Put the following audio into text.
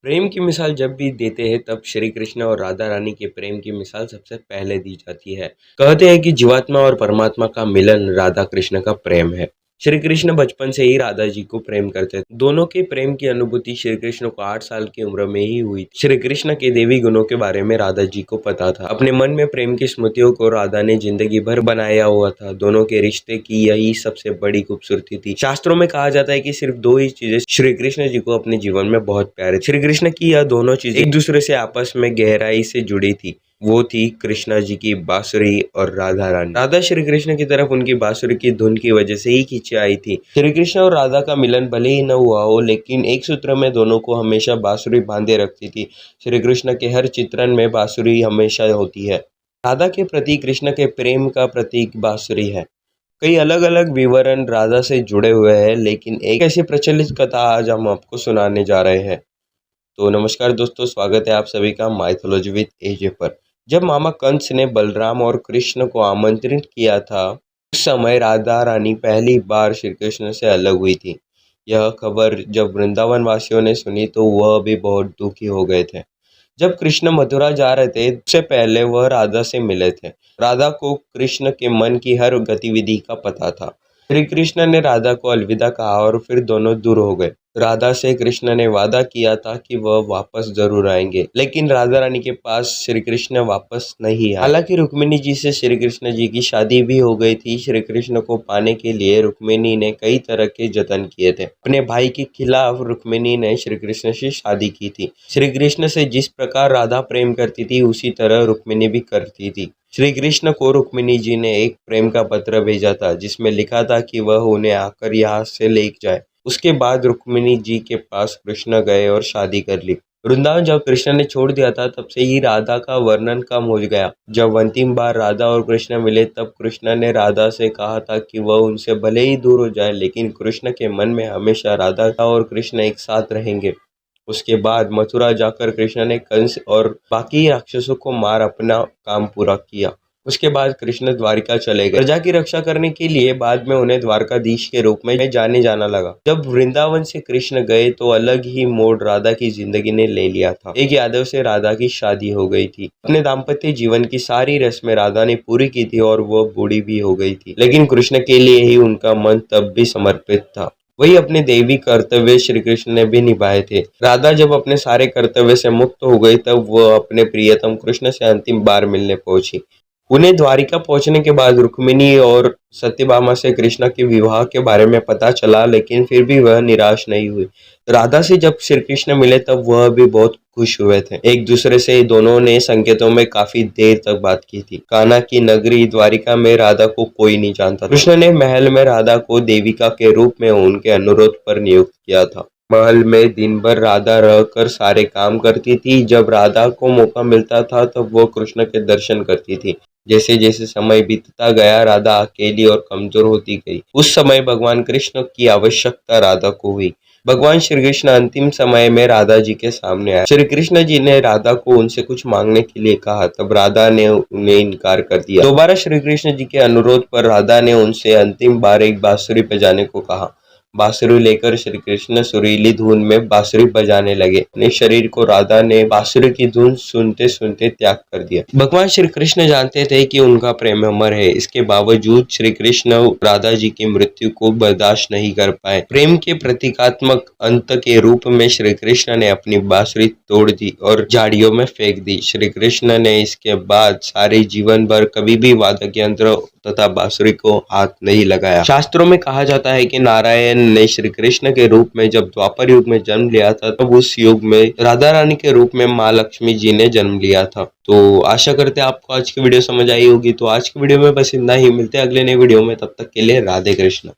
प्रेम की मिसाल जब भी देते हैं तब श्री कृष्ण और राधा रानी के प्रेम की मिसाल सबसे पहले दी जाती है। कहते हैं कि जीवात्मा और परमात्मा का मिलन राधा कृष्ण का प्रेम है। श्री कृष्ण बचपन से ही राधा जी को प्रेम करते थे। दोनों के प्रेम की अनुभूति श्री कृष्ण को 8 साल की उम्र में ही हुई। श्री कृष्ण के देवी गुणों के बारे में राधा जी को पता था। अपने मन में प्रेम की स्मृतियों को राधा ने जिंदगी भर बनाया हुआ था। दोनों के रिश्ते की यही सबसे बड़ी खूबसूरती थी। शास्त्रों में कहा जाता है कि सिर्फ 2 ही चीजें श्री कृष्ण जी को अपने जीवन में बहुत प्यारे। श्री कृष्ण की यह दोनों चीजें एक दूसरे से आपस में गहराई से जुड़ी थी। वो थी कृष्णा जी की बांसुरी और राधा रानी। राधा श्री कृष्ण की तरफ उनकी बांसुरी की धुन की वजह से ही खींची आई थी। श्री कृष्ण और राधा का मिलन भले ही न हुआ हो, लेकिन एक सूत्र में दोनों को हमेशा बांसुरी बांधे रखती थी। श्री कृष्ण के हर चित्रण में बांसुरी हमेशा होती है। राधा के प्रति कृष्ण के प्रेम का प्रतीक बांसुरी है। कई अलग अलग विवरण राधा से जुड़े हुए हैं, लेकिन एक ऐसी प्रचलित कथा आज हम आपको सुनाने जा रहे हैं। तो नमस्कार दोस्तों, स्वागत है आप सभी का माइथोलॉजी विद एजे पर। जब मामा कंस ने बलराम और कृष्ण को आमंत्रित किया था, उस समय राधा रानी पहली बार श्री कृष्ण से अलग हुई थी। यह खबर जब वृंदावन वासियों ने सुनी तो वह भी बहुत दुखी हो गए थे। जब कृष्ण मथुरा जा रहे थे, उससे पहले वह राधा से मिले थे। राधा को कृष्ण के मन की हर गतिविधि का पता था। श्री कृष्ण ने राधा को अलविदा कहा और फिर दोनों दूर हो गए। राधा से कृष्ण ने वादा किया था कि वह वापस जरूर आएंगे, लेकिन राधा रानी के पास श्री कृष्ण वापस नहीं आए। हालांकि रुक्मिणी जी से श्री कृष्ण जी की शादी भी हो गई थी। श्री कृष्ण को पाने के लिए रुक्मिणी ने कई तरह के जतन किए थे। अपने भाई के खिलाफ रुक्मिणी ने श्री कृष्ण से शादी की थी। श्री कृष्ण से जिस प्रकार राधा प्रेम करती थी, उसी तरह रुक्मिणी भी करती थी। श्री कृष्ण को रुक्मिणी जी ने एक प्रेम का पत्र भेजा था, जिसमें लिखा था कि वह उन्हें आकर यहाँ से ले जाए। उसके बाद रुक्मिणी जी के पास कृष्ण गए और शादी कर ली। वृंदावन जब कृष्ण ने छोड़ दिया था, तब से ही राधा का वर्णन कम हो गया। जब अंतिम बार राधा और कृष्ण मिले, तब कृष्ण ने राधा से कहा था कि वह उनसे भले ही दूर हो जाए, लेकिन कृष्ण के मन में हमेशा राधा और कृष्ण एक साथ रहेंगे। उसके बाद मथुरा जाकर कृष्ण ने कंस और बाकी राक्षसों को मार अपना काम पूरा किया। उसके बाद कृष्ण द्वारिका चले गए। प्रजा की रक्षा करने के लिए बाद में उन्हें द्वारकाधीश के रूप में जाना लगा। जब वृंदावन से कृष्ण गए तो अलग ही मोड़ राधा की जिंदगी ने ले लिया था। एक यादव से राधा की शादी हो गई थी। अपने दाम्पत्य जीवन की सारी रस्में राधा ने पूरी की थी और वह बूढ़ी भी हो गई थी, लेकिन कृष्ण के लिए ही उनका मन तब भी समर्पित था। वही अपने दैवी कर्तव्य श्री कृष्ण ने भी निभाए थे। राधा जब अपने सारे कर्तव्य से मुक्त हो गई, तब वह अपने प्रियतम कृष्ण से अंतिम बार मिलने पहुंची। उन्हें द्वारिका पहुंचने के बाद रुक्मिणी और सत्यभामा से कृष्ण के विवाह के बारे में पता चला, लेकिन फिर भी वह निराश नहीं हुई। राधा से जब श्री कृष्ण मिले तब वह भी बहुत खुश हुए थे। एक दूसरे से दोनों ने संकेतों में काफी देर तक बात की थी। कान्हा की नगरी द्वारिका में राधा को कोई नहीं जानता। कृष्ण ने महल में राधा को देविका के रूप में उनके अनुरोध पर नियुक्त किया था। महल में दिन भर राधा रहकर सारे काम करती थी। जब राधा को मौका मिलता था तब वो कृष्ण के दर्शन करती थी। जैसे जैसे समय बीतता गया, राधा अकेली और कमजोर होती गई। उस समय भगवान कृष्ण की आवश्यकता राधा को हुई। भगवान श्री कृष्ण अंतिम समय में राधा जी के सामने आए। श्री कृष्ण जी ने राधा को उनसे कुछ मांगने के लिए कहा, तब राधा ने उन्हें इनकार कर दिया। दोबारा श्री कृष्ण जी के अनुरोध पर राधा ने उनसे अंतिम बार एक बांसुरी बजाने को कहा। बांसुरी लेकर श्री कृष्ण सुरीली धुन में बांसुरी बजाने लगे। अपने शरीर को राधा ने बांसुरी की धुन सुनते सुनते त्याग कर दिया। भगवान श्री कृष्ण जानते थे कि उनका प्रेम अमर है। इसके बावजूद श्री कृष्ण राधा जी की मृत्यु को बर्दाश्त नहीं कर पाए। प्रेम के प्रतीकात्मक अंत के रूप में श्री कृष्ण ने अपनी बांसुरी तोड़ दी और झाड़ियों में फेंक दी। श्री कृष्ण ने इसके बाद सारे जीवन भर कभी भी वादक यंत्र तथा बांसुरी को हाथ नहीं लगाया। शास्त्रों में कहा जाता है कि नारायण ने श्री कृष्ण के रूप में जब द्वापर युग में जन्म लिया था, तब उस युग में राधा रानी के रूप में माँ लक्ष्मी जी ने जन्म लिया था। तो आशा करते हैं आपको आज की वीडियो समझ आई होगी। तो आज की वीडियो में बस इतना ही। मिलते हैं अगले नए वीडियो में, तब तक के लिए राधे कृष्ण।